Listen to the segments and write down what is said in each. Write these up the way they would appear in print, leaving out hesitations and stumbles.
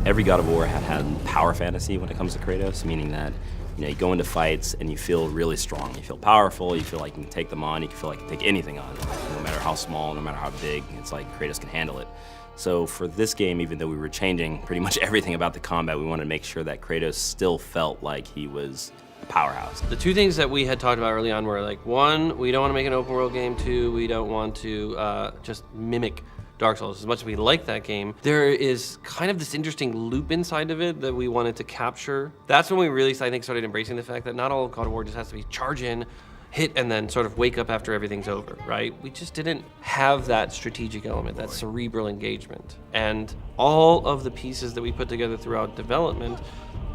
Every God of War had power fantasy when it comes to Kratos, meaning that you go into fights and you feel really strong. You feel powerful, you feel like you can take them on, you can feel like you can take anything on, no matter how small, no matter how big, it's like Kratos can handle it. So for this game, even though we were changing pretty much everything about the combat, we wanted to make sure that Kratos still felt like he was a powerhouse. The two things that we had talked about early on were like, one, we don't want to make an open world game. Two, we don't want to just mimic Dark Souls. As much as we like that game, there is kind of this interesting loop inside of it that we wanted to capture. That's when we really, I think, started embracing the fact that not all of God of War just has to be charge in, hit, and then sort of wake up after everything's over, right? We just didn't have that strategic element, that cerebral engagement. And all of the pieces that we put together throughout development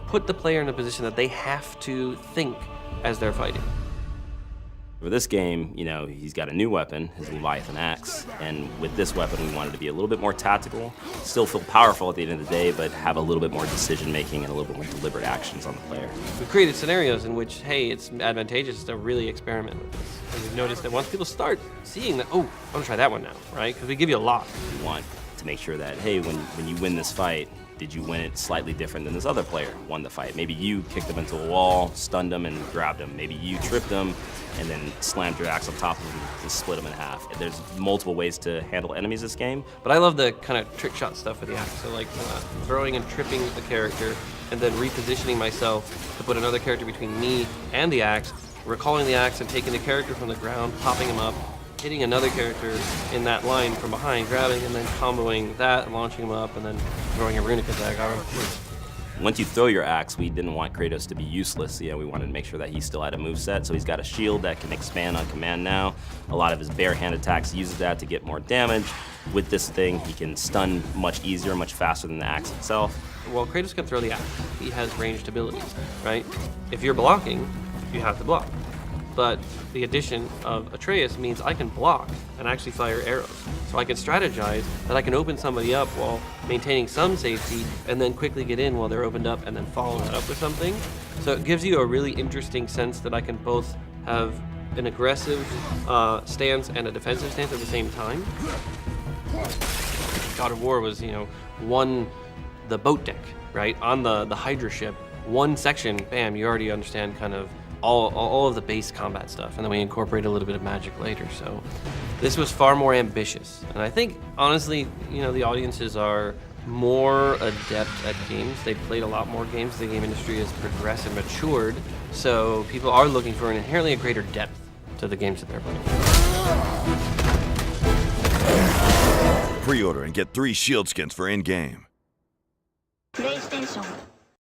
put the player in a position that they have to think as they're fighting. For this game, he's got a new weapon, his Leviathan axe, and with this weapon we wanted to be a little bit more tactical, still feel powerful at the end of the day, but have a little bit more decision-making and a little bit more deliberate actions on the player. We've created scenarios in which, hey, it's advantageous to really experiment with this. And we've noticed that once people start seeing that, oh, I'm gonna try that one now, right? Because we give you a lot. We want to make sure that, hey, when you win this fight, did you win it slightly different than this other player won the fight? Maybe you kicked him into a wall, stunned him, and grabbed him. Maybe you tripped him and then slammed your axe on top of him to split him in half. There's multiple ways to handle enemies this game. But I love the kind of trick shot stuff with the axe. So like throwing and tripping the character and then repositioning myself to put another character between me and the axe, recalling the axe and taking the character from the ground, popping him up, hitting another character in that line from behind, grabbing and then comboing that, launching him up, and then throwing a runic attack on him. Once you throw your axe, we didn't want Kratos to be useless. We wanted to make sure that he still had a moveset, so he's got a shield that can expand on command now. A lot of his bare hand attacks uses that to get more damage. With this thing, he can stun much easier, much faster than the axe itself. Well, Kratos can throw the axe. He has ranged abilities, right? If you're blocking, you have to block. But the addition of Atreus means I can block and actually fire arrows. So I can strategize that I can open somebody up while maintaining some safety and then quickly get in while they're opened up and then follow that up with something. So it gives you a really interesting sense that I can both have an aggressive stance and a defensive stance at the same time. God of War was, the boat deck, right? On the Hydra ship, one section, bam, you already understand kind of all of the base combat stuff, and then we incorporate a little bit of magic later. So this was far more ambitious, and I think honestly, the audiences are more adept at games. They've played a lot more games. The game industry has progressed and matured, so people are looking for an inherently greater depth to the games that they're playing. Pre-order and get 3 shield skins for in-game. PlayStation